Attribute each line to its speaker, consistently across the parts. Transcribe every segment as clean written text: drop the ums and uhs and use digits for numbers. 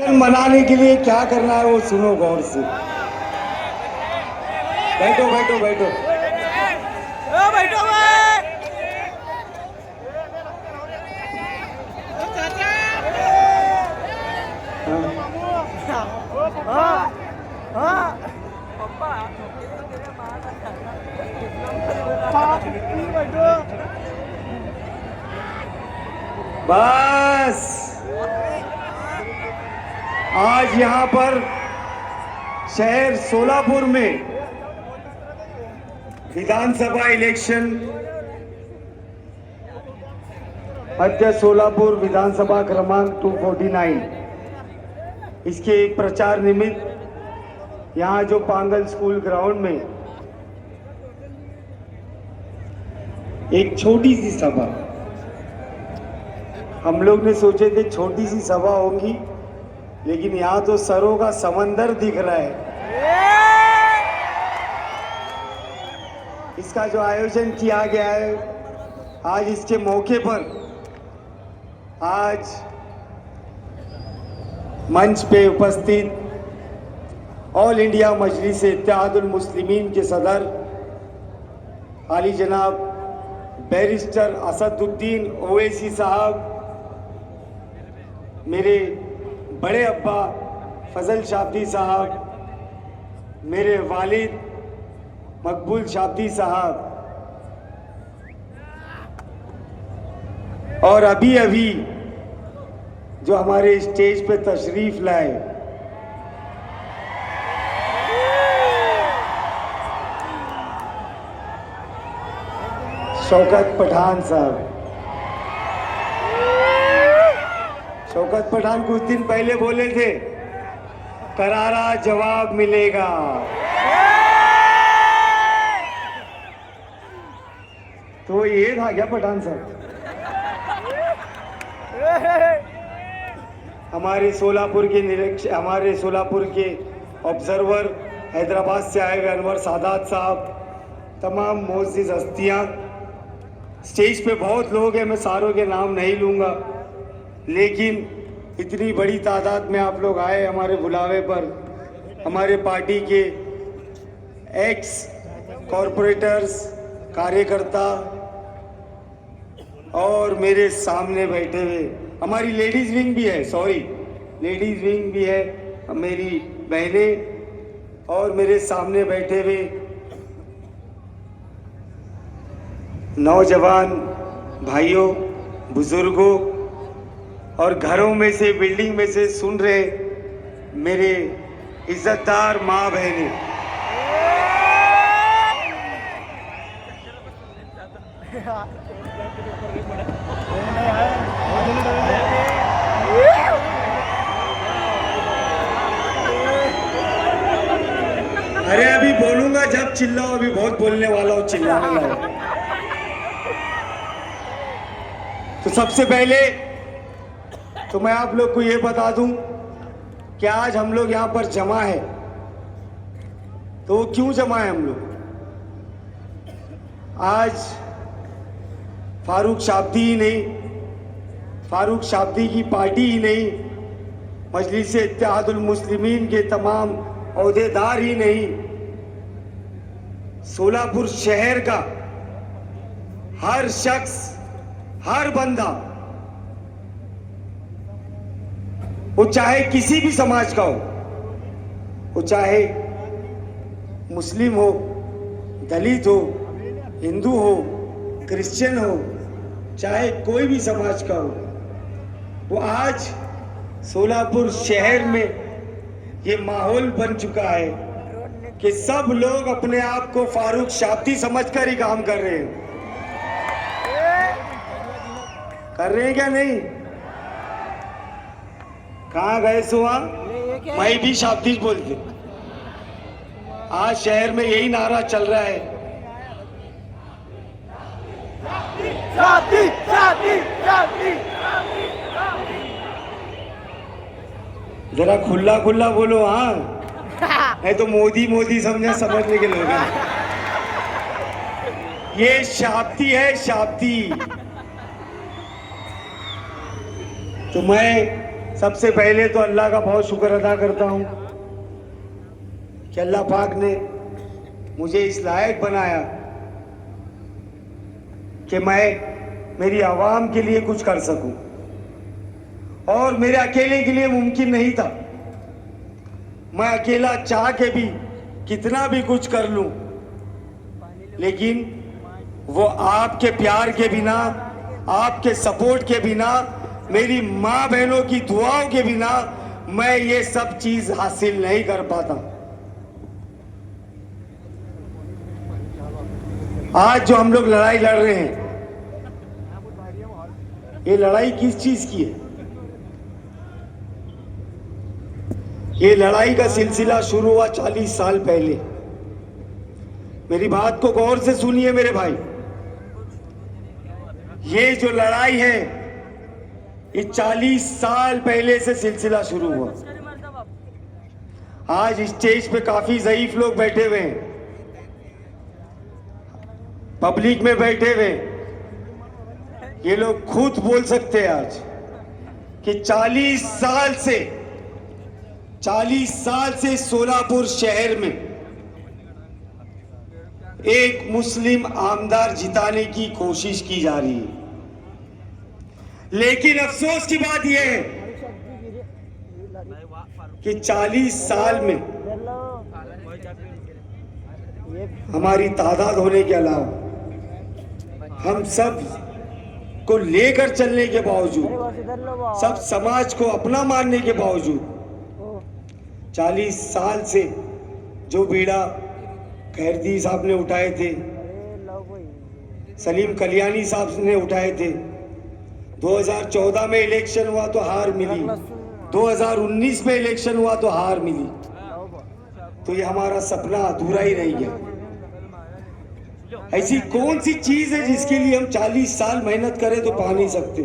Speaker 1: मनाने के लिए क्या करना है वो सुनो गौर से। बैठो बैठो बैठो
Speaker 2: बैठो
Speaker 1: बस आज यहाँ पर शहर सोलापुर में विधानसभा इलेक्शन मध्य सोलापुर विधानसभा क्रमांक 249 इसके प्रचार निमित्त यहाँ जो पांगल स्कूल ग्राउंड में एक छोटी सी सभा, हम लोग ने सोचे थे छोटी सी सभा होगी, लेकिन यहाँ तो सरों का समंदर दिख रहा है। इसका जो आयोजन किया गया है आज इसके मौके पर, आज मंच पे उपस्थित ऑल इंडिया मजलिस इत्तेहादुल मुस्लिमीन के सदर आली जनाब बैरिस्टर असदुद्दीन ओवैसी साहब, मेरे बड़े अब्बा फजल शाब्दी साहब, मेरे वालिद मकबूल शाब्दी साहब, और अभी अभी जो हमारे स्टेज पे तशरीफ लाए शौकत पठान साहब। शौकत पठान कुछ दिन पहले बोले थे करारा जवाब मिलेगा। तो ये था क्या पठान साहब? हमारे सोलापुर के ऑब्जर्वर हैदराबाद से आए हुए अनवर सादात साहब, तमाम मोअज़्ज़िज़ हस्तियाँ, स्टेज पे बहुत लोग हैं, मैं सारों के नाम नहीं लूँगा, लेकिन इतनी बड़ी तादाद में आप लोग आए हमारे बुलावे पर। हमारे पार्टी के एक्स कॉरपोरेटर्स, कार्यकर्ता और मेरे सामने बैठे हुए हमारी लेडीज़ विंग भी है, लेडीज़ विंग भी है, मेरी बहनें, और मेरे सामने बैठे हुए नौजवान भाइयों, बुजुर्गों और घरों में से, बिल्डिंग में से सुन रहे मेरे इज्जतदार माँ बहनें। अरे अभी बोलूंगा जब चिल्लाओ, अभी बहुत बोलने वाला हूँ, चिल्लाने वाला। तो सबसे पहले तो मैं आप लोग को ये बता दूं कि आज हम लोग यहाँ पर जमा है, तो वो क्यों जमा है हम लोग? आज फारूक शाब्दी ही नहीं, फारूक शाब्दी की पार्टी ही नहीं, मजलिस इत्तेहादुल मुस्लिमीन के तमाम ओहदेदार ही नहीं, सोलापुर शहर का हर शख्स, हर बंदा, वो चाहे किसी भी समाज का हो, वो चाहे मुस्लिम हो, दलित हो, हिंदू हो, क्रिश्चियन हो, चाहे कोई भी समाज का हो, वो आज सोलापुर शहर में ये माहौल बन चुका है कि सब लोग अपने आप को फारूक शाब्दी समझकर ही काम कर रहे हैं। कर रहे हैं क्या नहीं? कहाँ गए सुहा? मैं भी शाब्दी बोलते। आज शहर में यही नारा चल रहा है, शाब्दी शाब्दी शाब्दी। जरा खुला खुला बोलो, हाँ, नहीं तो मोदी मोदी समझने के लोग हैं। ये शाब्दी है, शाब्दी। तो मैं सबसे पहले तो अल्लाह का बहुत शुक्र अदा करता हूँ कि अल्लाह पाक ने मुझे इस लायक बनाया कि मैं मेरी आवाम के लिए कुछ कर सकूं, और मेरे अकेले के लिए मुमकिन नहीं था। मैं अकेला चाह के भी कितना भी कुछ कर लूं, लेकिन वो आपके प्यार के बिना, आपके सपोर्ट के बिना, मेरी माँ बहनों की दुआओं के बिना मैं ये सब चीज हासिल नहीं कर पाता। आज जो हम लोग लड़ाई लड़ रहे हैं, ये लड़ाई किस चीज की है? ये लड़ाई का सिलसिला शुरू हुआ 40 साल पहले। मेरी बात को गौर से सुनिए मेरे भाई। ये जो लड़ाई है, ये 40 साल पहले से सिलसिला शुरू हुआ। आज स्टेज पे काफी ज़ईफ लोग बैठे हुए हैं, पब्लिक में बैठे हुए। ये लोग खुद बोल सकते हैं आज कि 40 साल से सोलापुर शहर में एक मुस्लिम आमदार जिताने की कोशिश की जा रही है। लेकिन अफसोस की बात यह है कि 40 साल में हमारी तादाद होने के अलावा, हम सब को लेकर चलने के बावजूद, सब समाज को अपना मानने के बावजूद, 40 साल से जो बीड़ा खैरदी साहब ने उठाए थे, सलीम कलियानी साहब ने उठाए थे, 2014 में इलेक्शन हुआ तो हार मिली, 2019 में इलेक्शन हुआ तो हार मिली, तो ये हमारा सपना अधूरा ही रह गया। ऐसी कौन सी चीज है जिसके लिए हम 40 साल मेहनत करें तो पा नहीं सकते?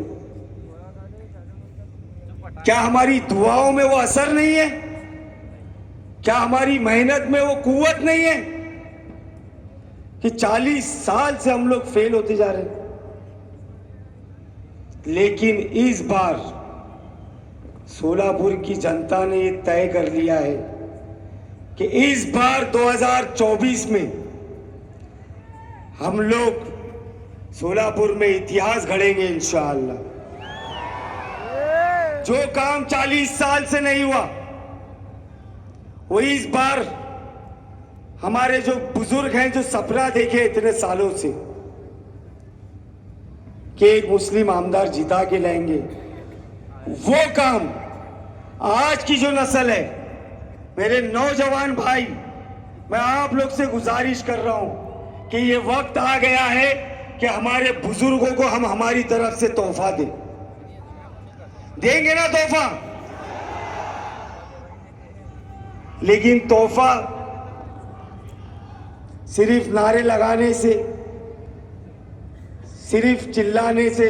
Speaker 1: क्या हमारी दुआओं में वो असर नहीं है? क्या हमारी मेहनत में वो कुव्वत नहीं है कि 40 साल से हम लोग फेल होते जा रहे हैं? लेकिन इस बार सोलापुर की जनता ने ये तय कर लिया है कि इस बार 2024 में हम लोग सोलापुर में इतिहास गढ़ेंगे इंशाअल्लाह। जो काम 40 साल से नहीं हुआ, वो इस बार हमारे जो बुजुर्ग हैं, जो सपना देखे इतने सालों से कि एक मुस्लिम आमदार जिता के लाएंगे, वो काम आज की जो नस्ल है, मेरे नौजवान भाई, मैं आप लोग से गुजारिश कर रहा हूं कि ये वक्त आ गया है कि हमारे बुजुर्गों को हम हमारी तरफ से तोहफा दें। देंगे ना तोहफा? लेकिन तोहफा सिर्फ नारे लगाने से, सिर्फ चिल्लाने से,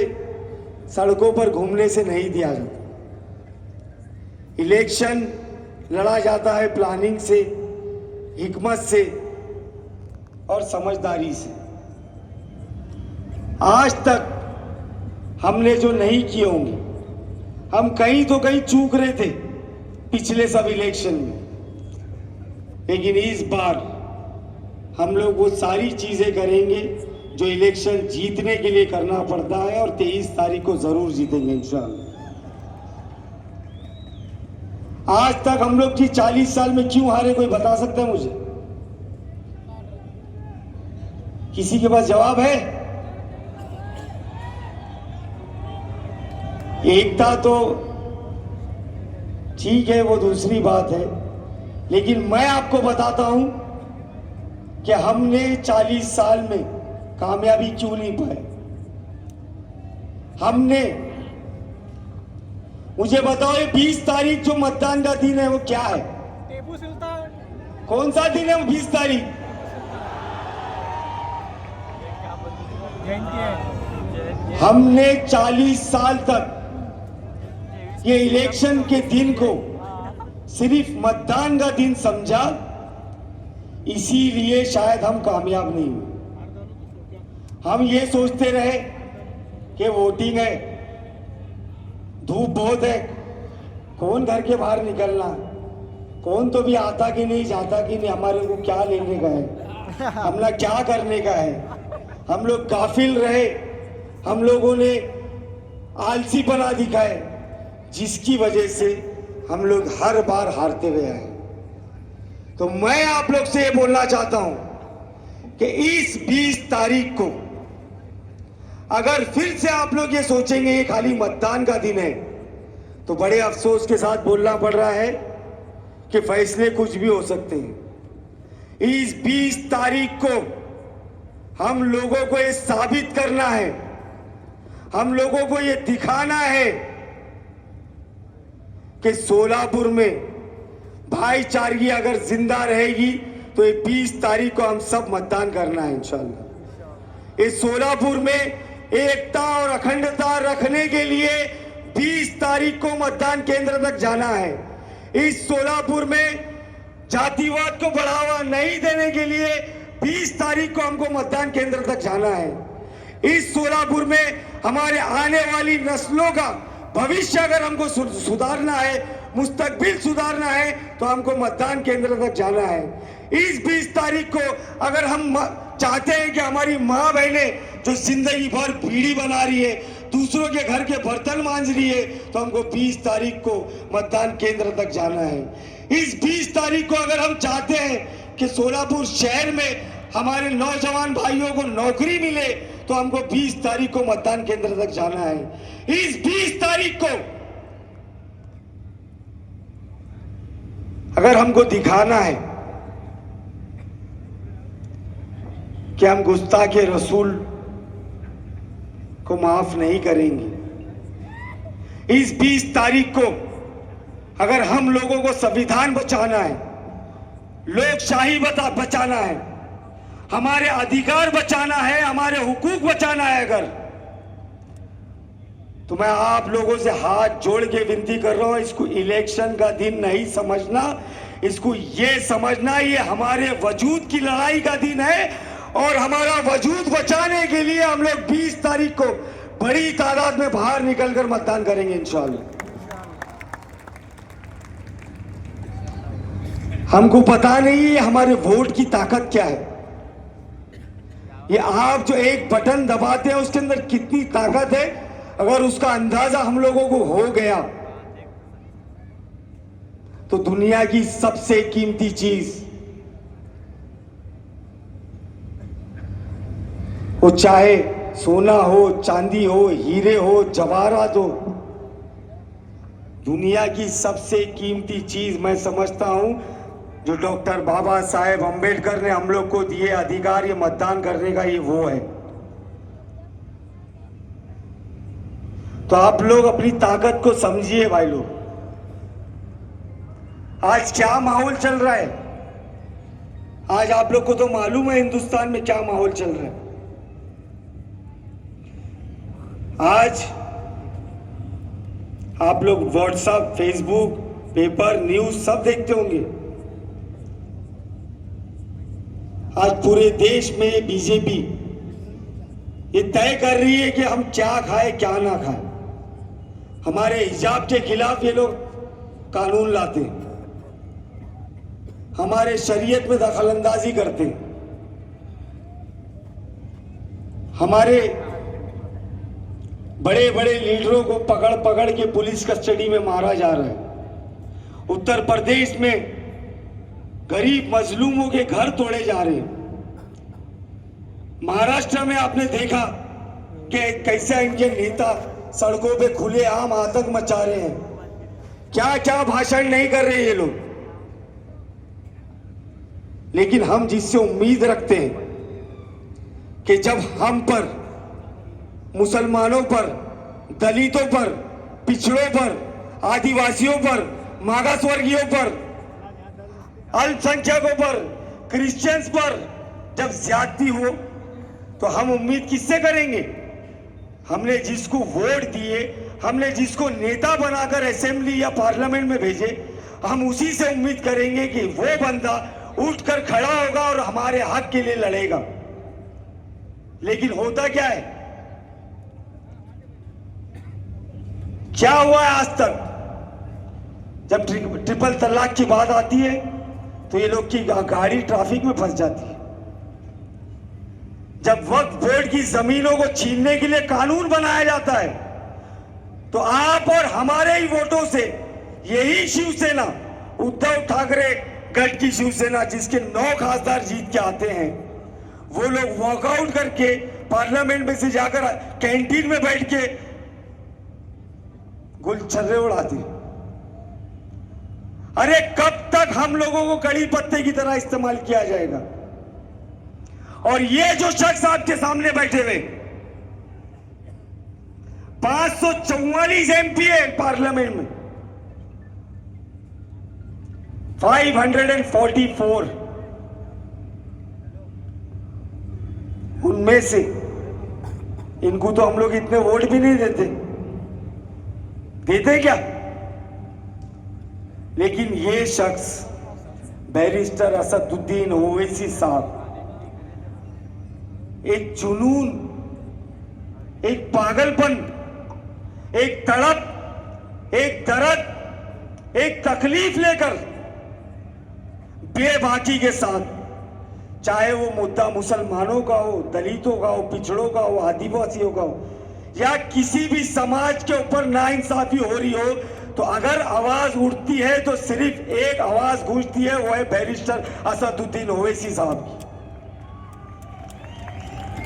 Speaker 1: सड़कों पर घूमने से नहीं दिया जाता। इलेक्शन लड़ा जाता है प्लानिंग से, हिकमत से और समझदारी से। आज तक हमने जो नहीं किए होंगे, हम कहीं तो कहीं चूक रहे थे पिछले सब इलेक्शन में, लेकिन इस बार हम लोग वो सारी चीजें करेंगे जो इलेक्शन जीतने के लिए करना पड़ता है, और 23 तारीख को जरूर जीतेंगे इंशाअल्लाह। आज तक हम लोग की 40 साल में क्यों हारे, कोई बता सकता है मुझे? किसी के पास जवाब है? एकता तो ठीक है, वो दूसरी बात है, लेकिन मैं आपको बताता हूं कि हमने 40 साल में कामयाबी क्यों नहीं पाए। हमने, मुझे बताओ, ये 20 तारीख जो मतदान का दिन है वो क्या है?
Speaker 2: टीपू सुल्तान।
Speaker 1: कौन सा दिन है वो 20 तारीख? हमने 40 साल तक ये इलेक्शन के दिन को सिर्फ मतदान का दिन समझा, इसीलिए शायद हम कामयाब नहीं हुए। हम ये सोचते रहे कि वोटिंग है, धूप बहुत है, कौन घर के बाहर निकलना, कौन तो भी आता कि नहीं, जाता कि नहीं, हमारे को क्या लेने का है, हमने क्या करने का है। हम लोग गाफिल रहे, हम लोगों ने आलसी बना दिखाए, जिसकी वजह से हम लोग हर बार हारते हुए आए। तो मैं आप लोग से ये बोलना चाहता हूं कि इस 20 तारीख को अगर फिर से आप लोग ये सोचेंगे ये खाली मतदान का दिन है, तो बड़े अफसोस के साथ बोलना पड़ रहा है कि फैसले कुछ भी हो सकते हैं। इस 20 तारीख को हम लोगों को ये साबित करना है, हम लोगों को ये दिखाना है कि सोलापुर में भाईचारगी अगर जिंदा रहेगी तो ये 20 तारीख को हम सब मतदान करना है इंशाल्लाह। इस सोलापुर में एकता और अखंडता रखने के लिए 20 तारीख को मतदान केंद्र तक जाना है। इस सोलापुर में जातिवाद को बढ़ावा नहीं देने के लिए 20 तारीख को हमको मतदान केंद्र तक जाना है। इस सोलापुर में हमारे आने वाली नस्लों का भविष्य अगर हमको सुधारना है, मुस्तकबिल सुधारना है, तो हमको मतदान केंद्र तक जाना है। इस 20 तारीख को अगर हम चाहते हैं कि हमारी माँ बहनें जो जिंदगी भर बीड़ी बना रही है, दूसरों के घर के बर्तन मांज रही है, तो हमको 20 तारीख को मतदान केंद्र तक जाना है। इस 20 तारीख को अगर हम चाहते हैं कि सोलापुर शहर में हमारे नौजवान भाइयों को नौकरी मिले, तो हमको 20 तारीख को मतदान केंद्र तक जाना है। इस 20 तारीख को अगर हमको दिखाना है कि हम गुस्ताखे रसूल को माफ नहीं करेंगे, इस 20 तारीख को अगर हम लोगों को संविधान बचाना है, लोकशाही बचाना है, हमारे अधिकार बचाना है, हमारे हुकूक बचाना है अगर, तो मैं आप लोगों से हाथ जोड़ के विनती कर रहा हूं, इसको इलेक्शन का दिन नहीं समझना, इसको ये समझना ये हमारे वजूद की लड़ाई का दिन है। और हमारा वजूद बचाने के लिए हम लोग 20 तारीख को बड़ी तादाद में बाहर निकलकर मतदान करेंगे इंशाल्लाह। हमको पता नहीं है हमारे वोट की ताकत क्या है। ये आप जो एक बटन दबाते हैं उसके अंदर कितनी ताकत है, अगर उसका अंदाजा हम लोगों को हो गया तो दुनिया की सबसे कीमती चीज, वो चाहे सोना हो, चांदी हो, हीरे हो, जवाहरात हो, दुनिया की सबसे कीमती चीज मैं समझता हूं जो डॉक्टर बाबा साहेब अंबेडकर ने हम लोग को दिए अधिकार, ये मतदान करने का, ये वो है। तो आप लोग अपनी ताकत को समझिए भाई लोग। आज क्या माहौल चल रहा है, आज आप लोग को तो मालूम है हिंदुस्तान में क्या माहौल चल रहा है। आज आप लोग व्हाट्सएप, फेसबुक, पेपर, न्यूज सब देखते होंगे। आज पूरे देश में बीजेपी ये तय कर रही है कि हम क्या खाएं क्या ना खाएं। हमारे हिजाब के खिलाफ ये लोग कानून लाते हैं, हमारे शरीयत में दखलंदाजी करते हैं, हमारे बड़े बड़े लीडरों को पकड़ पकड़ के पुलिस कस्टडी में मारा जा रहा है। उत्तर प्रदेश में गरीब मजलूमों के घर तोड़े जा रहे हैं। महाराष्ट्र में आपने देखा कि कैसे इनके नेता सड़कों पे खुलेआम आतंक मचा रहे हैं, क्या क्या भाषण नहीं कर रहे ये लोग। लेकिन हम जिससे उम्मीद रखते हैं कि जब हम पर, मुसलमानों पर, दलितों पर, पिछड़ों पर, आदिवासियों पर, मागास वर्गीयों पर, अल्पसंख्यकों पर, क्रिश्चियंस पर जब ज्यादती हो तो हम उम्मीद किससे करेंगे? हमने जिसको वोट दिए, हमने जिसको नेता बनाकर असेंबली या पार्लियामेंट में भेजे, हम उसी से उम्मीद करेंगे कि वो बंदा उठकर खड़ा होगा और हमारे हक के लिए लड़ेगा। लेकिन होता क्या है, क्या हुआ है आज तक? जब ट्रिपल तलाक की बात आती है तो ये लोग की गाड़ी ट्रैफिक में फंस जाती है। जब वक्फ बोर्ड की जमीनों को छीनने के लिए कानून बनाया जाता है तो आप और हमारे ही वोटों से यही शिवसेना, उद्धव ठाकरे गढ़ की शिवसेना जिसके 9 खासदार जीत के आते हैं, वो लोग वॉकआउट करके पार्लियामेंट में से जाकर कैंटीन में बैठ के गुलछर्रे उड़ाते। अरे कब तक हम लोगों को कड़ी पत्ते की तरह इस्तेमाल किया जाएगा? और ये जो शख्स आपके सामने बैठे हुए 544 एमपी है पार्लियामेंट में, 544 उनमें से इनको तो हम लोग इतने वोट भी नहीं देते, देते क्या? लेकिन ये शख्स बैरिस्टर असदुद्दीन ओवैसी साहब एक जुनून, एक पागलपन, एक तड़प, एक दर्द, एक तकलीफ लेकर बेबाकी के साथ, चाहे वो मुद्दा मुसलमानों का हो, दलितों का हो, पिछड़ों का हो, आदिवासियों का हो, या किसी भी समाज के ऊपर नाइंसाफी हो रही हो, तो अगर आवाज उठती है तो सिर्फ एक आवाज गूंजती है, वो है बैरिस्टर असदुद्दीन ओवैसी साहब की।